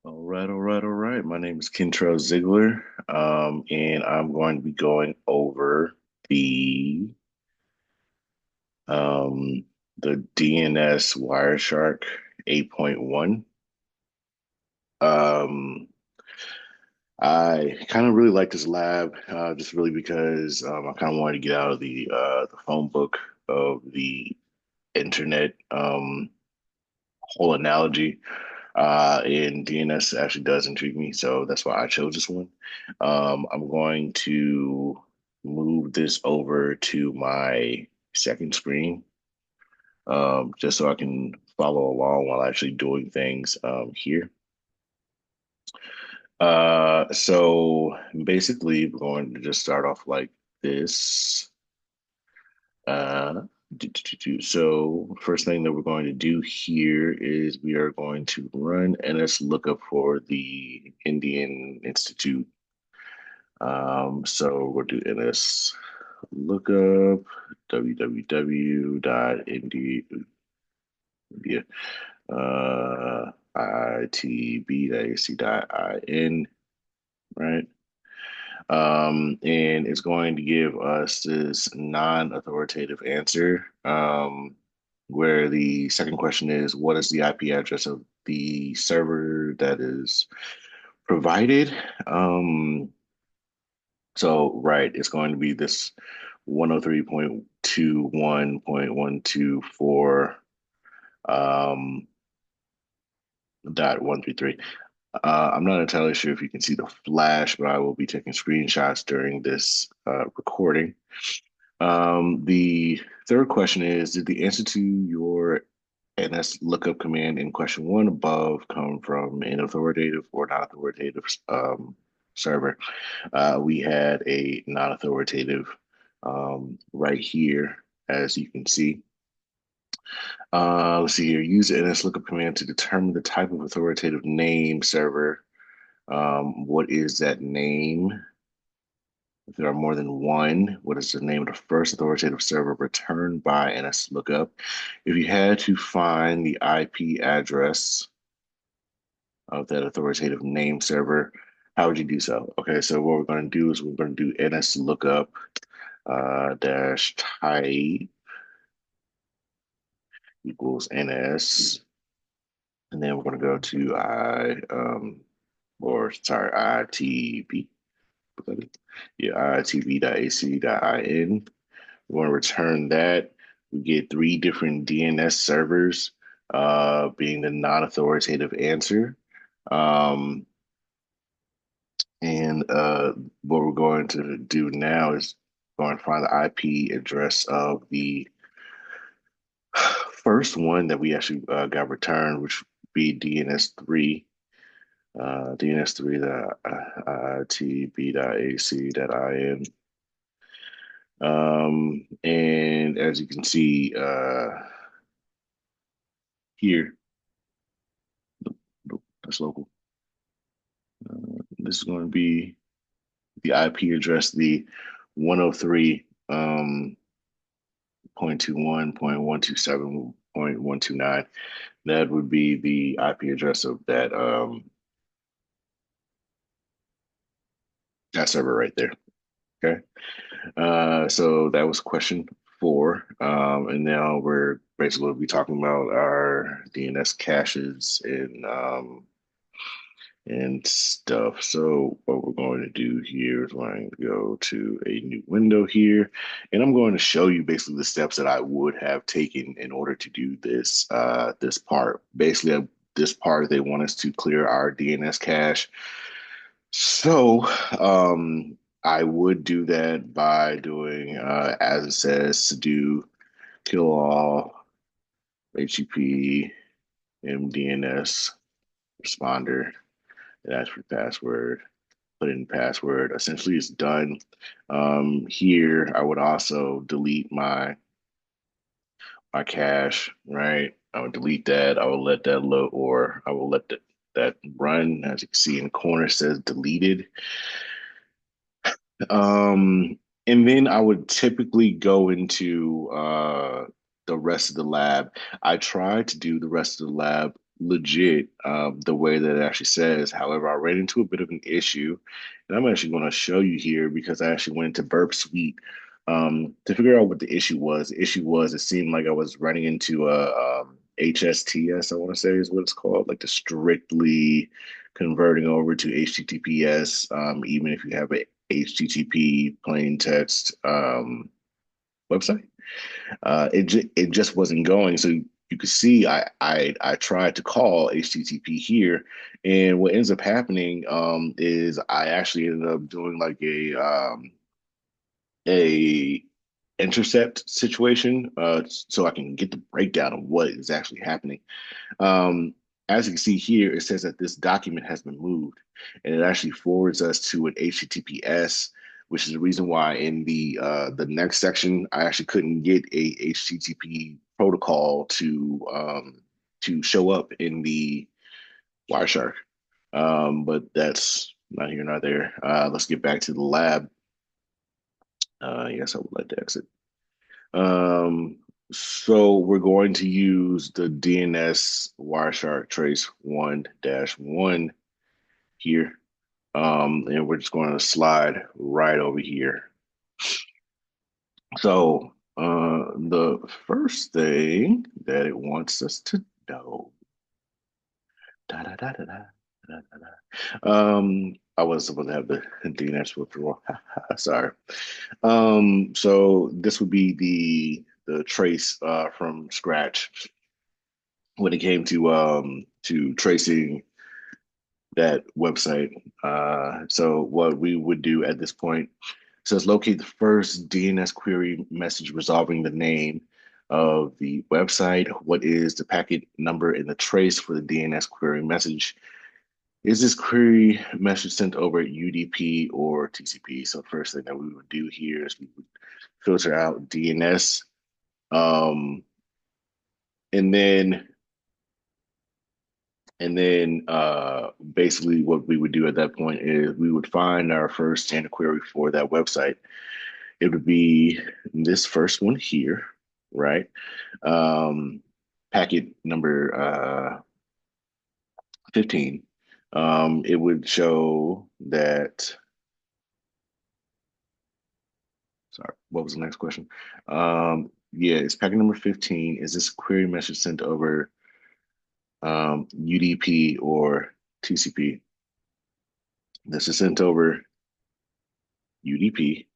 All right. My name is Kentrell Ziegler, and I'm going to be going over the um, the DNS Wireshark 8.1. Um, I kind of really like this lab, just really because I kind of wanted to get out of the phone book of the internet whole analogy. And DNS actually does intrigue me, so that's why I chose this one. I'm going to move this over to my second screen, just so I can follow along while actually doing things here. So basically, we're going to just start off like this. Uh, so first thing that we're going to do here is we are going to run NS lookup for the Indian Institute. So we'll do NS lookup www.india itb.ac.in, right? And it's going to give us this non-authoritative answer, where the second question is, what is the IP address of the server that is provided? Right, it's going to be this 103.21.124 dot 133. I'm not entirely sure if you can see the flash, but I will be taking screenshots during this recording. The third question is, did the answer to your NS lookup command in question one above come from an authoritative or non-authoritative server? We had a non-authoritative right here, as you can see. Let's see here. Use the NS lookup command to determine the type of authoritative name server. What is that name? If there are more than one, what is the name of the first authoritative server returned by NS lookup? If you had to find the IP address of that authoritative name server, how would you do so? Okay, so what we're going to do is we're going to do NS lookup dash type equals NS, and then we're going to go to ITB. Yeah, itv.ac.in. We want to return that. We get three different DNS servers, being the non-authoritative answer. Um, and what we're going to do now is going to find the IP address of the first one that we actually got returned, which would be DNS3. DNS3.itb.ac.in. And as you can see here, nope, that's local. This is going to be the IP address, the 103 .21.127.129. That would be the IP address of that server right there. Okay. So that was question four. And now we're basically be talking about our DNS caches and stuff. So what we're going to do here is we're going to go to a new window here, and I'm going to show you basically the steps that I would have taken in order to do this part. Basically, this part they want us to clear our DNS cache. So I would do that by doing as it says to do kill all HTTP MDNS responder and ask for password, put in password. Essentially, it's done. Here, I would also delete my cache, right? I would delete that. I will let that load, or I will let that run. As you can see in the corner, it says deleted. And then I would typically go into the rest of the lab. I try to do the rest of the lab legit the way that it actually says. However, I ran into a bit of an issue, and I'm actually going to show you here because I actually went into Burp Suite to figure out what the issue was. The issue was it seemed like I was running into a HSTS, I want to say is what it's called, like the strictly converting over to HTTPS, even if you have a HTTP plain text website. It just wasn't going. So you could see I tried to call HTTP here, and what ends up happening is I actually ended up doing like a intercept situation, so I can get the breakdown of what is actually happening. Um, as you can see here, it says that this document has been moved, and it actually forwards us to an HTTPS, which is the reason why in the next section I actually couldn't get a HTTP protocol to show up in the Wireshark. But that's not here, not there. Let's get back to the lab. Yes, I would like to exit. Um, so we're going to use the DNS Wireshark trace 1-1 here. And we're just going to slide right over here. So the first thing that it wants us to know, da, da, da, da, da, da, da, I was supposed to have the DNS withdrawal. Sorry. So this would be the trace from scratch when it came to tracing that website. So what we would do at this point says locate the first DNS query message resolving the name of the website. What is the packet number in the trace for the DNS query message? Is this query message sent over UDP or TCP? So the first thing that we would do here is we would filter out DNS. Um, and then basically what we would do at that point is we would find our first standard query for that website. It would be this first one here, right? Um, packet number 15. It would show that, sorry, what was the next question? Yeah, it's packet number 15. Is this query message sent over UDP or TCP? This is sent over UDP,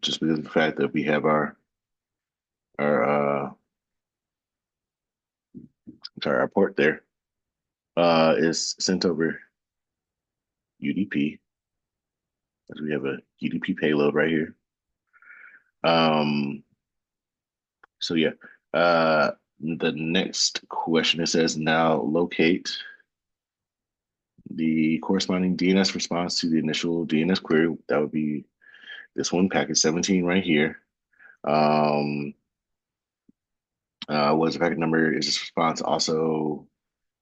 just because of the fact that we have our sorry, our port there is sent over UDP, as we have a UDP payload right here. Um, so yeah, the next question, it says now locate the corresponding DNS response to the initial DNS query. That would be this one, packet 17 right here. Was the packet number? Is this response also,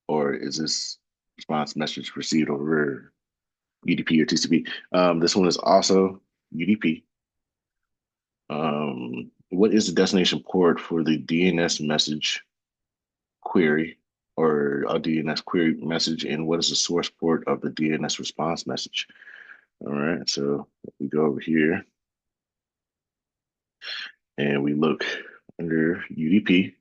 or is this response message received over UDP or TCP? This one is also UDP. What is the destination port for the DNS message query or a DNS query message, and what is the source port of the DNS response message? All right, so we go over here and we look under UDP.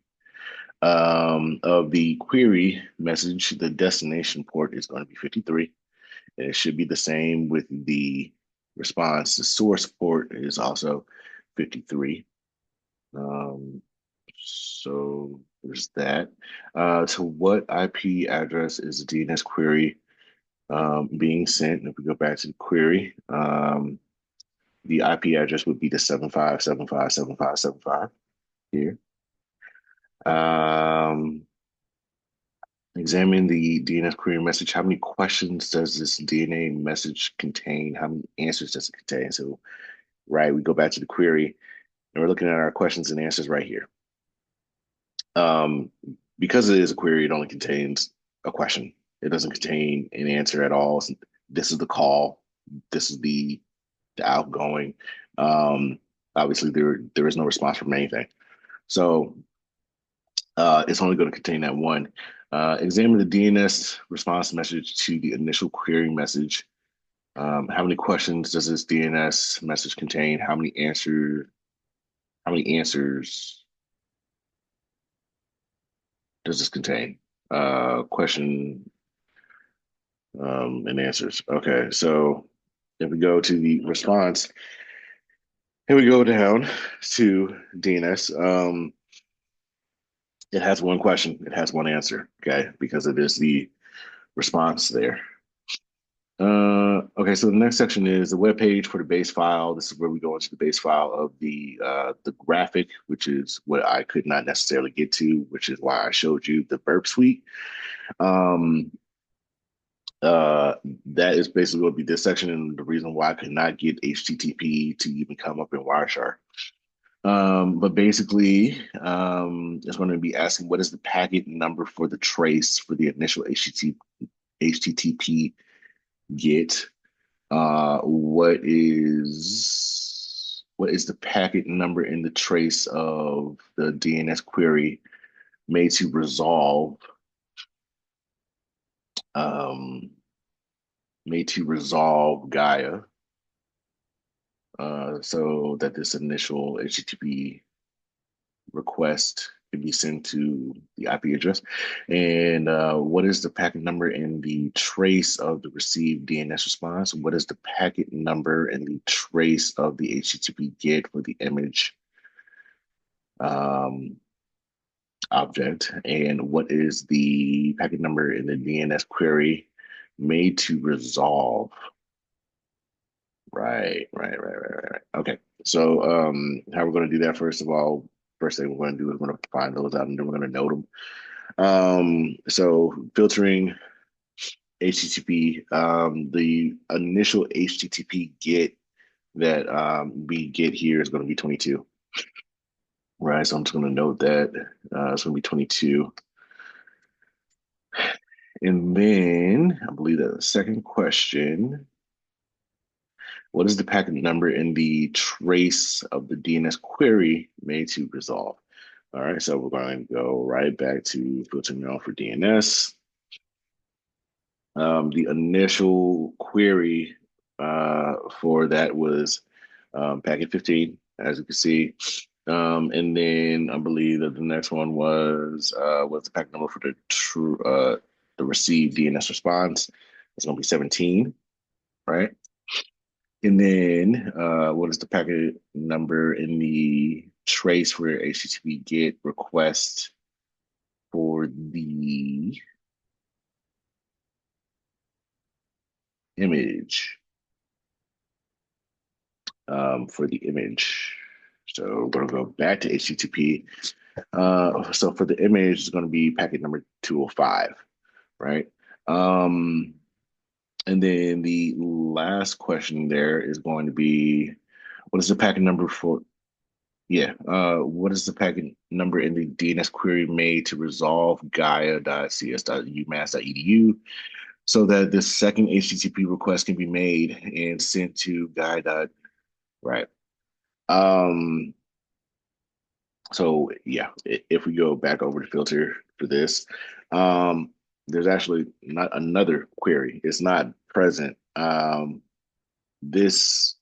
Of the query message, the destination port is going to be 53, and it should be the same with the response. The source port is also 53. So there's that. To what IP address is the DNS query being sent? If we go back to the query, the IP address would be the 75757575 here. Um, examine the DNS query message. How many questions does this DNA message contain? How many answers does it contain? So, right, we go back to the query and we're looking at our questions and answers right here. Um, because it is a query, it only contains a question. It doesn't contain an answer at all. This is the call. This is the outgoing. Obviously, there is no response from anything. So It's only going to contain that one. Examine the DNS response message to the initial query message. How many questions does this DNS message contain? How many answers does this contain? Question and answers. Okay, so if we go to the response, here we go down to DNS. It has one question, it has one answer, okay, because it is the response there. Okay, so the next section is the web page for the base file. This is where we go into the base file of the graphic, which is what I could not necessarily get to, which is why I showed you the burp suite. Um, uh, that is basically going to be this section, and the reason why I could not get HTTP to even come up in Wireshark. But basically, it's going to be asking what is the packet number for the trace for the initial HTTP get. What is the packet number in the trace of the DNS query made to resolve um, Gaia, so that this initial HTTP request can be sent to the IP address. And what is the packet number in the trace of the received DNS response? What is the packet number in the trace of the HTTP GET for the image um, object? And what is the packet number in the DNS query made to resolve? Right. Okay. So how we're going to do that, first of all, first thing we're going to do is we're going to find those out and then we're going to note them. So filtering HTTP, the initial HTTP get that we get here is going to be 22. Right. So I'm just going to note that it's going to be 22. And then I believe that the second question, what is the packet number in the trace of the DNS query made to resolve? All right, so we're going to go right back to filtering on for DNS. The initial query for that was packet 15, as you can see. And then I believe that the next one was what's the packet number for the received DNS response? It's going to be 17, right? And then what is the packet number in the trace for HTTP GET request for the image? For the image. So we're going to go back to HTTP. So for the image, it's going to be packet number 205, right? And then the last question there is going to be, what is the packet number for, yeah, what is the packet number in the DNS query made to resolve gaia.cs.umass.edu so that the second HTTP request can be made and sent to gaia. Right. Um, so yeah, if we go back over the filter for this, um, there's actually not another query. It's not present. This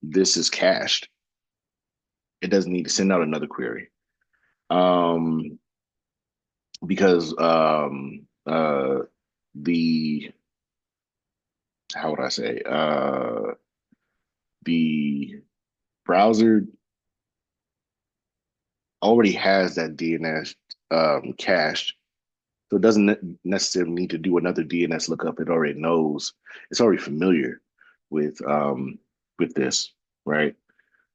this is cached. It doesn't need to send out another query. Um, because the how would I say the browser already has that DNS cached. So it doesn't necessarily need to do another DNS lookup. It already knows. It's already familiar with this, right?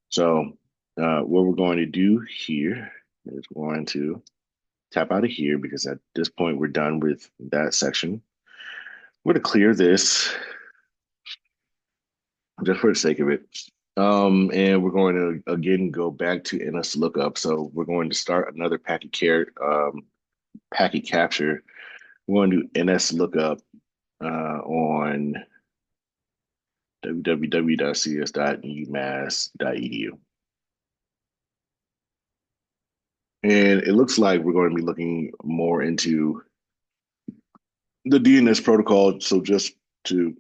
So what we're going to do here is going to tap out of here because at this point we're done with that section. We're going to clear this just for the sake of it. And we're going to again go back to NS lookup. So we're going to start another packet capture. We're going to do NS lookup on www.cs.umass.edu. And it looks like we're going to be looking more into the DNS protocol. So just to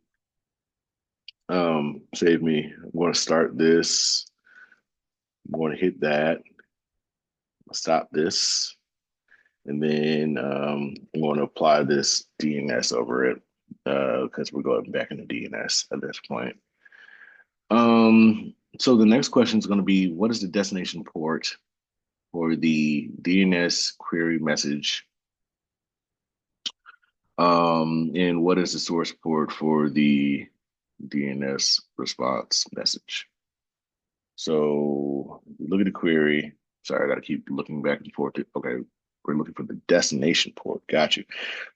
save me, I'm going to start this. I'm going to hit that, stop this, and then I'm going to apply this DNS over it because we're going back into DNS at this point. So the next question is going to be, what is the destination port for the DNS query message? And what is the source port for the DNS response message? So look at the query. Sorry, I got to keep looking back and forth. Okay, we're looking for the destination port. Got you.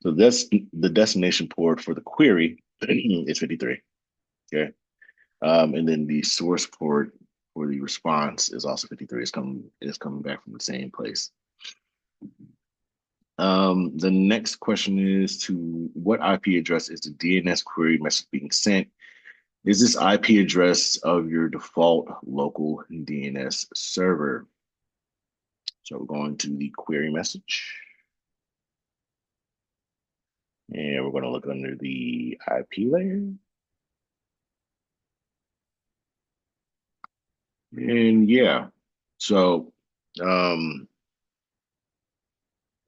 So that's the destination port for the query is 53. Okay. And then the source port for the response is also 53. It's coming back from the same place. The next question is to what IP address is the DNS query message being sent? Is this IP address of your default local DNS server? So we're going to the query message. And we're going to look under the IP layer. And yeah, so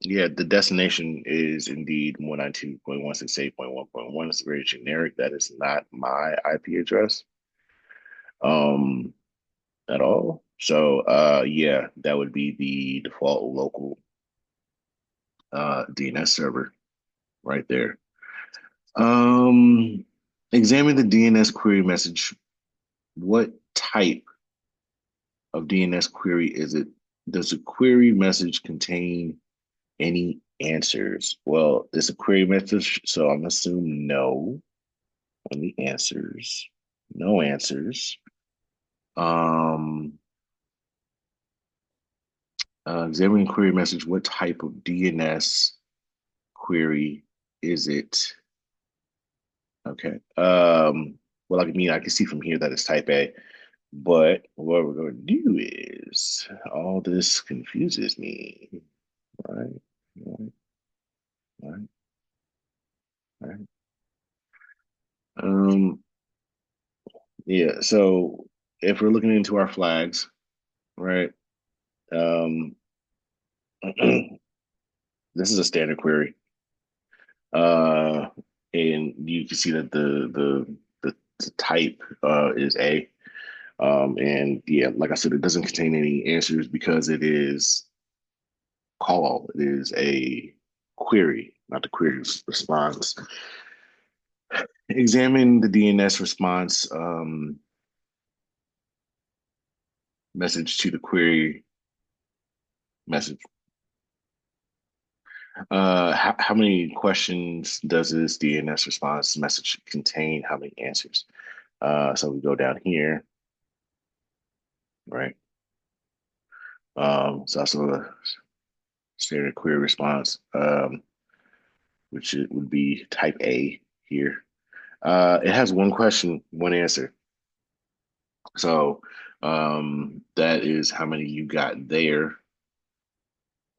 yeah, the destination is indeed 192.168.1.1. It's very generic. That is not my IP address um at all. So yeah, that would be the default local DNS server right there. Um Examine the DNS query message. What type of DNS query is it? Does the query message contain any answers? Well, it's a query message, so I'm assuming no on the answers. No answers. Um, Examining query message. What type of DNS query is it? Okay. Well, I can see from here that it's type A, but what we're going to do is all this confuses me. Right, right, right, right. Um, yeah. So if we're looking into our flags, right? Um, this is a standard query. Uh, and you can see that the type is A. And yeah, like I said, it doesn't contain any answers because it is call. It is a query, not the query response. Examine the DNS response message to the query message. How many questions does this DNS response message contain? How many answers? So we go down here, right? It's also a standard query response, which it would be type A here. It has one question, one answer. So that is how many you got there.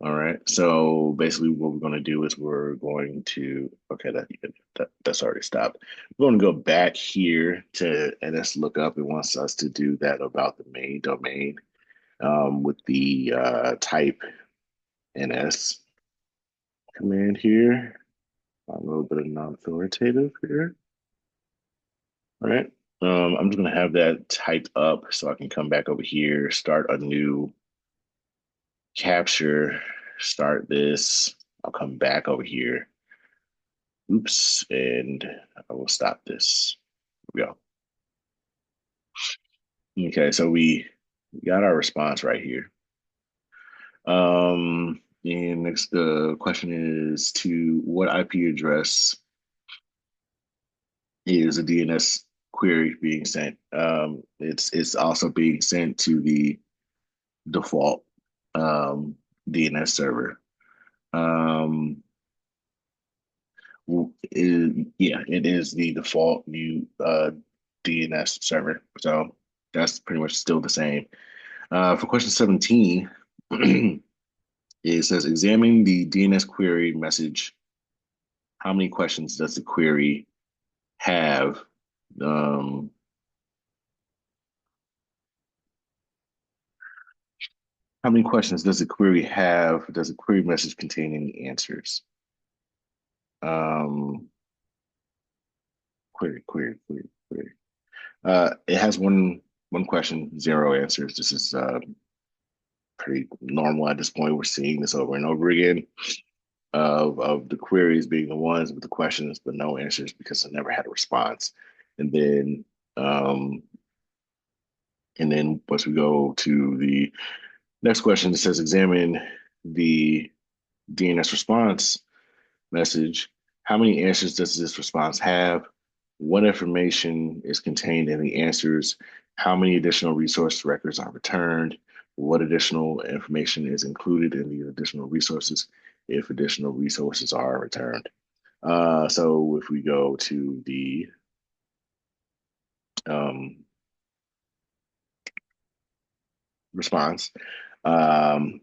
All right. So basically, what we're going to do is we're going to okay, that's already stopped. We're going to go back here to NS lookup. It wants us to do that about the main domain with the type NS command here. A little bit of non-authoritative here. All right. I'm just going to have that typed up so I can come back over here, start a new capture, start this. I'll come back over here. Oops, and I will stop this. Here we go. Okay, so we got our response right here. And next, the question is to what IP address is a DNS query being sent? It's also being sent to the default DNS server. Um, yeah, it is the default new DNS server. So that's pretty much still the same. For question 17, It says examine the DNS query message. How many questions does the query have? Um, how many questions does the query have? Does the query message contain any answers? Um, query. It has one question, zero answers. This is pretty normal at this point. We're seeing this over and over again of the queries being the ones with the questions but no answers because I never had a response. And then um, and then once we go to the next question, it says examine the DNS response message. How many answers does this response have? What information is contained in the answers? How many additional resource records are returned? What additional information is included in the additional resources if additional resources are returned? So if we go to the um, response, um,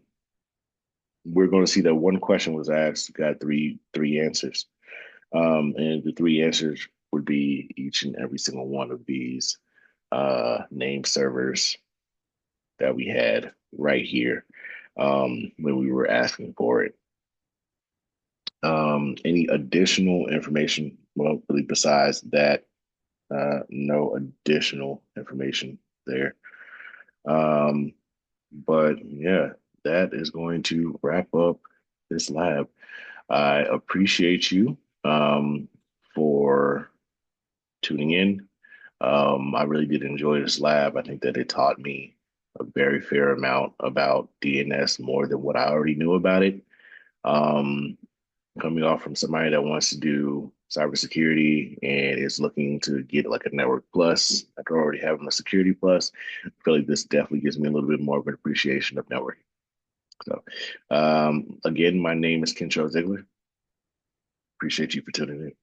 we're going to see that one question was asked, got three answers. And the three answers would be each and every single one of these name servers that we had right here when we were asking for it. Any additional information? Well, really, besides that, no additional information there. Um, but yeah, that is going to wrap up this lab. I appreciate you for tuning in. I really did enjoy this lab. I think that it taught me a very fair amount about DNS, more than what I already knew about it. Um, Coming off from somebody that wants to do cybersecurity and is looking to get like a network plus after already having a security plus, I feel like this definitely gives me a little bit more of an appreciation of networking. So, again, my name is Kencho Ziegler. Appreciate you for tuning in.